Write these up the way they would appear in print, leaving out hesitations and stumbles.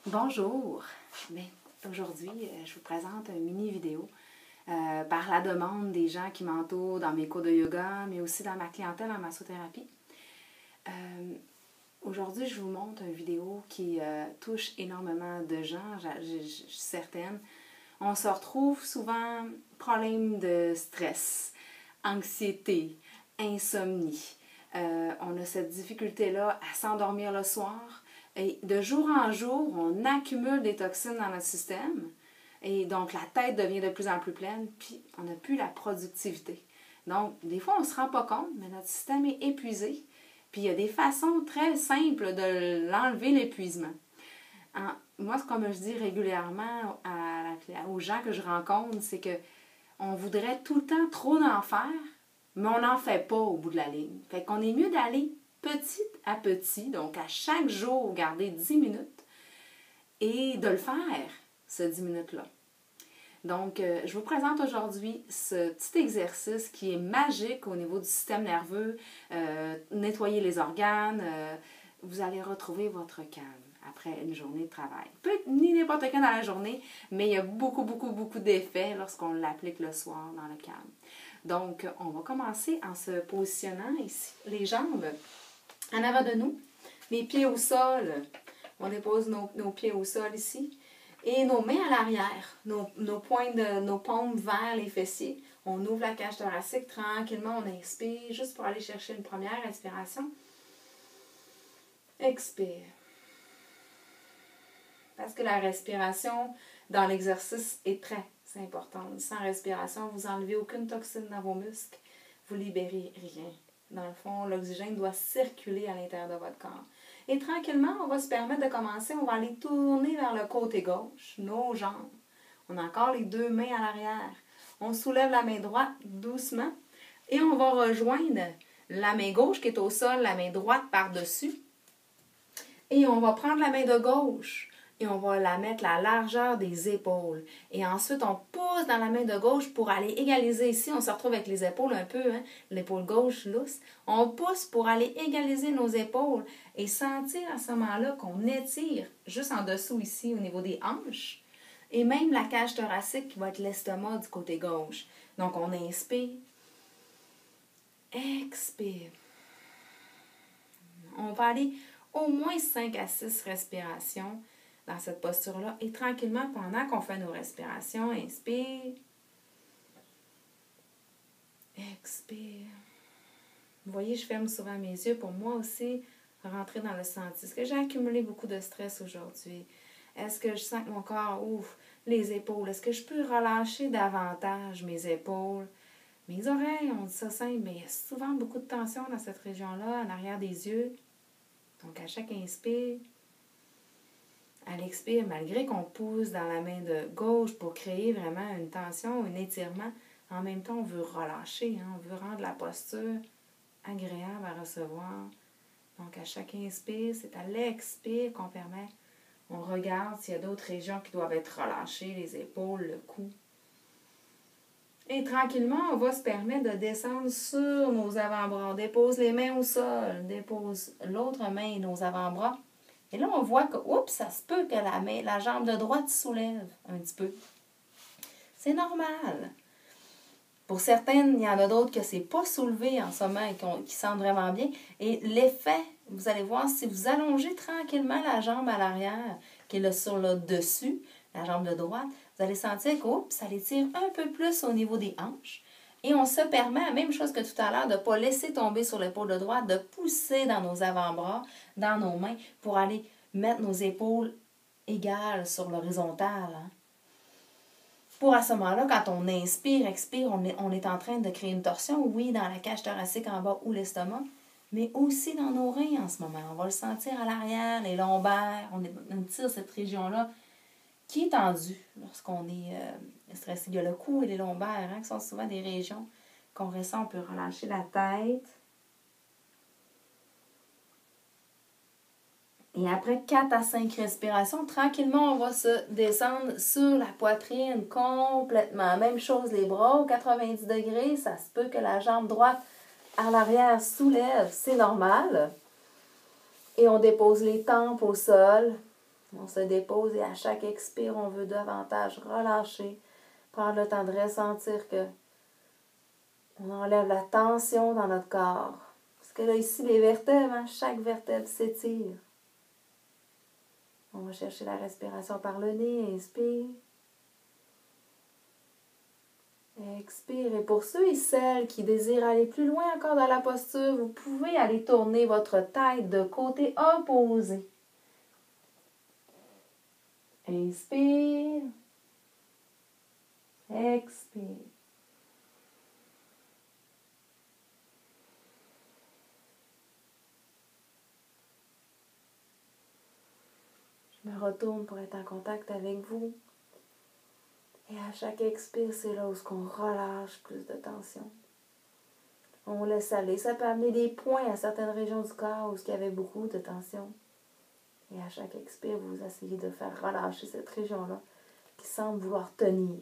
Bonjour! Aujourd'hui, je vous présente une mini vidéo par la demande des gens qui m'entourent dans mes cours de yoga, mais aussi dans ma clientèle en massothérapie. Aujourd'hui, je vous montre une vidéo qui touche énormément de gens, je suis certaine. On se retrouve souvent problèmes de stress, anxiété, insomnie. On a cette difficulté-là à s'endormir le soir. Et de jour en jour, on accumule des toxines dans notre système. Et donc, la tête devient de plus en plus pleine, puis on n'a plus la productivité. Donc, des fois, on ne se rend pas compte, mais notre système est épuisé. Puis, il y a des façons très simples de l'enlever, l'épuisement. Moi, comme je dis régulièrement aux gens que je rencontre, c'est que on voudrait tout le temps trop d'en faire, mais on n'en fait pas au bout de la ligne. Fait qu'on est mieux d'aller petit à petit, donc à chaque jour, garder 10 minutes et de le faire, ce 10 minutes-là. Donc, je vous présente aujourd'hui ce petit exercice qui est magique au niveau du système nerveux, nettoyer les organes, vous allez retrouver votre calme après une journée de travail. Peut être ni n'importe quand dans la journée, mais il y a beaucoup d'effets lorsqu'on l'applique le soir dans le calme. Donc, on va commencer en se positionnant ici, les jambes en avant de nous, les pieds au sol. On dépose nos pieds au sol ici. Et nos mains à l'arrière, nos paumes vers les fessiers. On ouvre la cage thoracique tranquillement, on inspire juste pour aller chercher une première inspiration. Expire. Parce que la respiration dans l'exercice est très importante. Sans respiration, vous n'enlevez aucune toxine dans vos muscles, vous libérez rien. Dans le fond, l'oxygène doit circuler à l'intérieur de votre corps. Et tranquillement, on va se permettre de commencer. On va aller tourner vers le côté gauche, nos jambes. On a encore les deux mains à l'arrière. On soulève la main droite doucement et on va rejoindre la main gauche qui est au sol, la main droite par-dessus. Et on va prendre la main de gauche et on va la mettre à la largeur des épaules. Et ensuite, on pousse dans la main de gauche pour aller égaliser ici. On se retrouve avec les épaules un peu, l'épaule gauche lousse. On pousse pour aller égaliser nos épaules et sentir à ce moment-là qu'on étire juste en dessous ici au niveau des hanches. Et même la cage thoracique qui va être l'estomac du côté gauche. Donc, on inspire. Expire. On va aller au moins 5 à 6 respirations dans cette posture-là. Et tranquillement, pendant qu'on fait nos respirations, inspire. Expire. Vous voyez, je ferme souvent mes yeux pour moi aussi rentrer dans le senti. Est-ce que j'ai accumulé beaucoup de stress aujourd'hui? Est-ce que je sens que mon corps ouvre les épaules? Est-ce que je peux relâcher davantage mes épaules? Mes oreilles, on dit ça simple, mais il y a souvent beaucoup de tension dans cette région-là, en arrière des yeux. Donc, à chaque inspire, à l'expire, malgré qu'on pousse dans la main de gauche pour créer vraiment une tension, un étirement, en même temps, on veut relâcher, on veut rendre la posture agréable à recevoir. Donc, à chaque inspire, c'est à l'expire qu'on permet, on regarde s'il y a d'autres régions qui doivent être relâchées, les épaules, le cou. Et tranquillement, on va se permettre de descendre sur nos avant-bras. On dépose les mains au sol, on dépose l'autre main et nos avant-bras. Et là, on voit que, oups, ça se peut que la jambe de droite soulève un petit peu. C'est normal. Pour certaines, il y en a d'autres que c'est pas soulevé en ce moment et qui sentent vraiment bien. Et l'effet, vous allez voir, si vous allongez tranquillement la jambe à l'arrière, qui est sur le dessus, la jambe de droite, vous allez sentir que, oups, ça l'étire un peu plus au niveau des hanches. Et on se permet, la même chose que tout à l'heure, de ne pas laisser tomber sur l'épaule de droite, de pousser dans nos avant-bras, dans nos mains, pour aller mettre nos épaules égales sur l'horizontale. Pour à ce moment-là, quand on inspire, expire, on est en train de créer une torsion, oui, dans la cage thoracique en bas ou l'estomac, mais aussi dans nos reins en ce moment. On va le sentir à l'arrière, les lombaires, on tire cette région-là qui est tendue lorsqu'on est stressé. Il y a le cou et les lombaires, qui sont souvent des régions qu'on ressent. On peut relâcher la tête. Et après 4 à 5 respirations, tranquillement, on va se descendre sur la poitrine complètement. Même chose, les bras au 90 degrés. Ça se peut que la jambe droite à l'arrière soulève. C'est normal. Et on dépose les tempes au sol. On se dépose et à chaque expire, on veut davantage relâcher. Prendre le temps de ressentir que on enlève la tension dans notre corps. Parce que là, ici, les vertèbres, hein, chaque vertèbre s'étire. On va chercher la respiration par le nez. Inspire. Expire. Et pour ceux et celles qui désirent aller plus loin encore dans la posture, vous pouvez aller tourner votre tête de côté opposé. Inspire. Expire. Je me retourne pour être en contact avec vous. Et à chaque expire, c'est là où on relâche plus de tension. On laisse aller. Ça peut amener des points à certaines régions du corps où il y avait beaucoup de tension. Et à chaque expire, vous essayez de faire relâcher cette région-là qui semble vouloir tenir.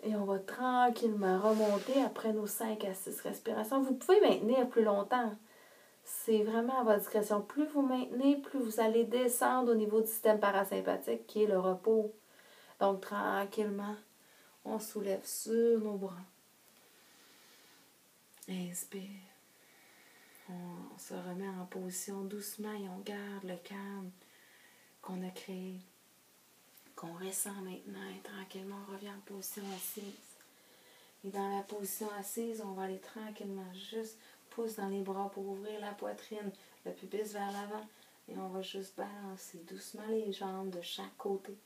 Et on va tranquillement remonter après nos 5 à 6 respirations. Vous pouvez maintenir plus longtemps. C'est vraiment à votre discrétion. Plus vous maintenez, plus vous allez descendre au niveau du système parasympathique qui est le repos. Donc tranquillement, on soulève sur nos bras. Inspire. On se remet en position doucement et on garde le calme qu'on a créé, qu'on ressent maintenant. Et tranquillement, on revient en position assise. Et dans la position assise, on va aller tranquillement, juste pouce dans les bras pour ouvrir la poitrine, le pubis vers l'avant. Et on va juste balancer doucement les jambes de chaque côté.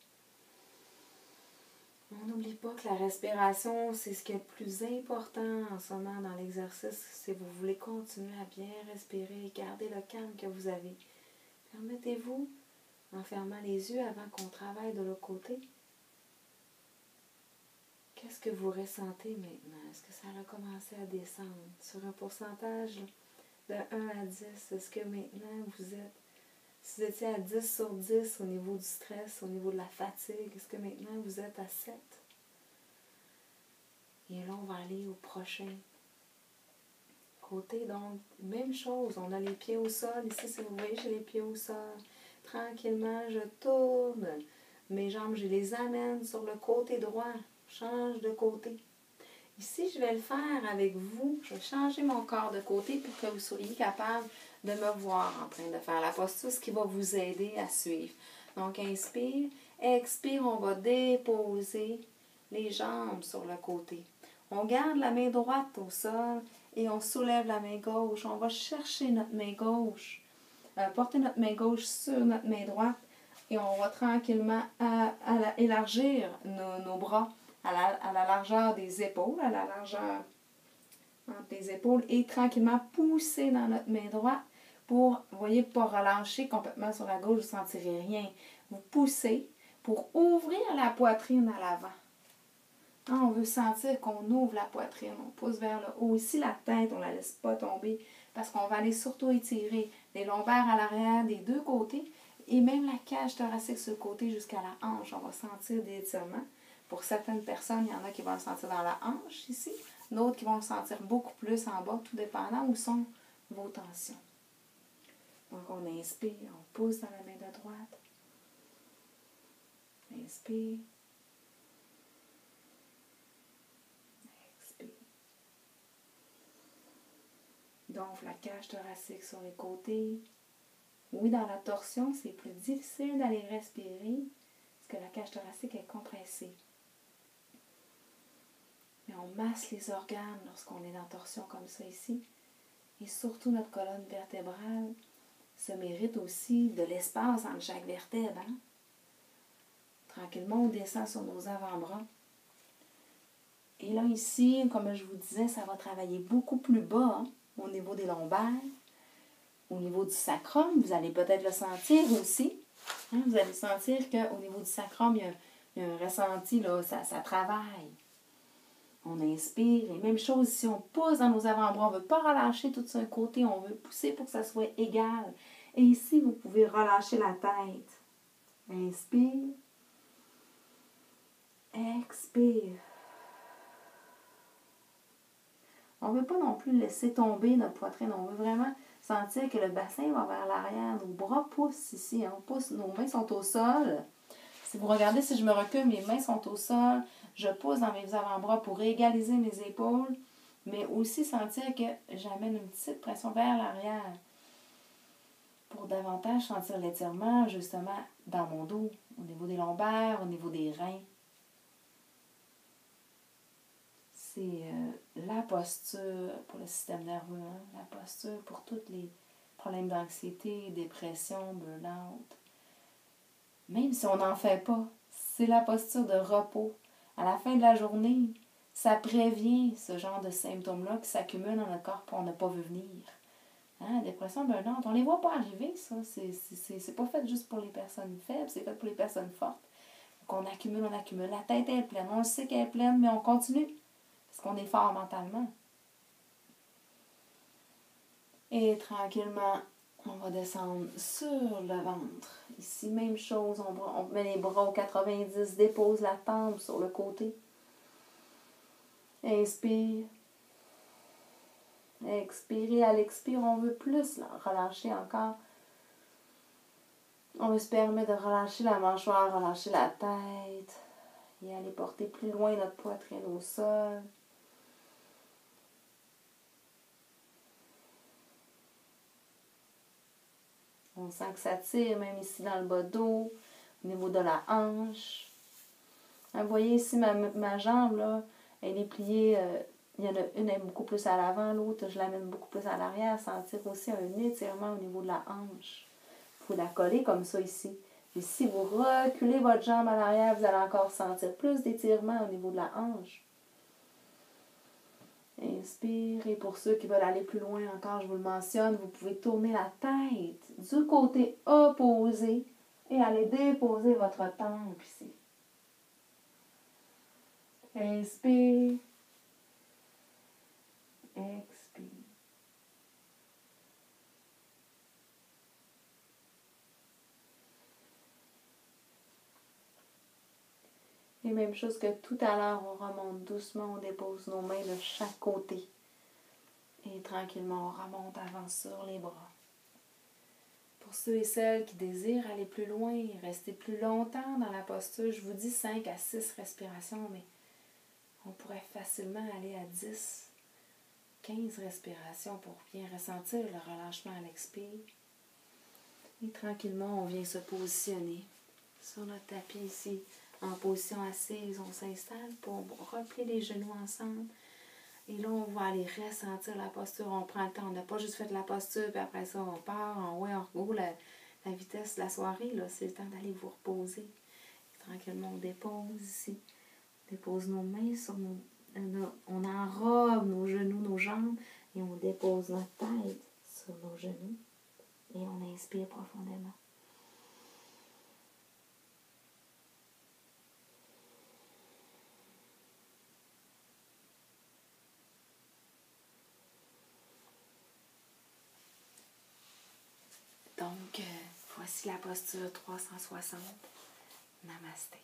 On n'oublie pas que la respiration, c'est ce qui est le plus important en ce moment dans l'exercice. Si vous voulez continuer à bien respirer et garder le calme que vous avez, permettez-vous, en fermant les yeux avant qu'on travaille de l'autre côté, qu'est-ce que vous ressentez maintenant? Est-ce que ça a commencé à descendre sur un pourcentage de 1 à 10? Est-ce que maintenant si vous étiez à 10 sur 10 au niveau du stress, au niveau de la fatigue, est-ce que maintenant vous êtes à 7? Et là, on va aller au prochain côté. Donc, même chose, on a les pieds au sol. Ici, si vous voyez, j'ai les pieds au sol. Tranquillement, je tourne. Mes jambes, je les amène sur le côté droit. Change de côté. Ici, je vais le faire avec vous. Je vais changer mon corps de côté pour que vous soyez capable de me voir en train de faire la posture, ce qui va vous aider à suivre. Donc, inspire. Expire, on va déposer les jambes sur le côté. On garde la main droite au sol et on soulève la main gauche. On va chercher notre main gauche. Porter notre main gauche sur notre main droite et on va tranquillement élargir nos bras à la largeur des épaules, à la largeur entre les épaules et tranquillement pousser dans notre main droite pour, vous voyez, pas relâcher complètement sur la gauche, vous ne sentirez rien. Vous poussez pour ouvrir la poitrine à l'avant. On veut sentir qu'on ouvre la poitrine, on pousse vers le haut. Ici, la tête, on ne la laisse pas tomber parce qu'on va aller surtout étirer les lombaires à l'arrière des deux côtés et même la cage thoracique sur le côté jusqu'à la hanche. On va sentir des étirements. Pour certaines personnes, il y en a qui vont le sentir dans la hanche ici, d'autres qui vont le sentir beaucoup plus en bas, tout dépendant où sont vos tensions. Donc, on inspire, on pousse dans la main de droite. Inspire. Donc, la cage thoracique sur les côtés. Oui, dans la torsion, c'est plus difficile d'aller respirer parce que la cage thoracique est compressée. Mais on masse les organes lorsqu'on est en torsion comme ça ici. Et surtout, notre colonne vertébrale se mérite aussi de l'espace entre chaque vertèbre. Hein? Tranquillement, on descend sur nos avant-bras. Et là, ici, comme je vous disais, ça va travailler beaucoup plus bas, hein, au niveau des lombaires, au niveau du sacrum. Vous allez peut-être le sentir aussi. Hein, vous allez sentir qu'au niveau du sacrum, il y a un ressenti, là, ça travaille. On inspire. Et même chose, si on pousse dans nos avant-bras, on ne veut pas relâcher tout d'un côté, on veut pousser pour que ça soit égal. Et ici, vous pouvez relâcher la tête. Inspire. Expire. On ne veut pas non plus laisser tomber notre poitrine. On veut vraiment Sentir que le bassin va vers l'arrière. Nos bras poussent ici. On pousse, nos mains sont au sol. Si vous regardez, si je me recule, mes mains sont au sol. Je pousse dans mes avant-bras pour égaliser mes épaules. Mais aussi sentir que j'amène une petite pression vers l'arrière. Pour davantage sentir l'étirement, justement, dans mon dos. Au niveau des lombaires, au niveau des reins. C'est la posture pour le système nerveux, hein? La posture pour tous les problèmes d'anxiété, dépression, burn-out. Même si on n'en fait pas, c'est la posture de repos. À la fin de la journée, ça prévient ce genre de symptômes-là qui s'accumulent dans notre corps et on n'a pas vu venir. Hein? Dépression, burn-out, on ne les voit pas arriver, ça. C'est pas fait juste pour les personnes faibles, c'est fait pour les personnes fortes. Donc on accumule. La tête est pleine, on le sait qu'elle est pleine, mais on continue. Parce qu'on est fort mentalement. Et tranquillement, on va descendre sur le ventre. Ici, même chose, on met les bras au 90, dépose la tempe sur le côté. Inspire. Expire. À l'expire, on veut plus relâcher encore. On veut se permettre de relâcher la mâchoire, relâcher la tête. Et aller porter plus loin notre poitrine au sol. On sent que ça tire, même ici dans le bas dos, au niveau de la hanche. Vous voyez ici, ma jambe, là, elle est pliée. Il y en a une, elle est beaucoup plus à l'avant, l'autre, je l'amène beaucoup plus à l'arrière. Sentir aussi un étirement au niveau de la hanche. Vous pouvez la coller comme ça ici. Et si vous reculez votre jambe à l'arrière, vous allez encore sentir plus d'étirement au niveau de la hanche. Inspire. Et pour ceux qui veulent aller plus loin encore, je vous le mentionne, vous pouvez tourner la tête du côté opposé et aller déposer votre tempe ici. Inspire. Expire. Et même chose que tout à l'heure, on remonte doucement, on dépose nos mains de chaque côté. Et tranquillement, on remonte avant sur les bras. Pour ceux et celles qui désirent aller plus loin, rester plus longtemps dans la posture, je vous dis 5 à 6 respirations, mais on pourrait facilement aller à 10, 15 respirations pour bien ressentir le relâchement à l'expire. Et tranquillement, on vient se positionner sur notre tapis ici. En position assise, on s'installe pour replier les genoux ensemble. Et là, on va aller ressentir la posture. On prend le temps. On n'a pas juste fait la posture, puis après ça, on part. On go, la vitesse de la soirée, là, c'est le temps d'aller vous reposer. Et tranquillement, on dépose ici. On dépose nos mains sur nos... On enrobe nos genoux, nos jambes, et on dépose notre tête sur nos genoux. Et on inspire profondément. Donc, voici la posture 360. Namasté.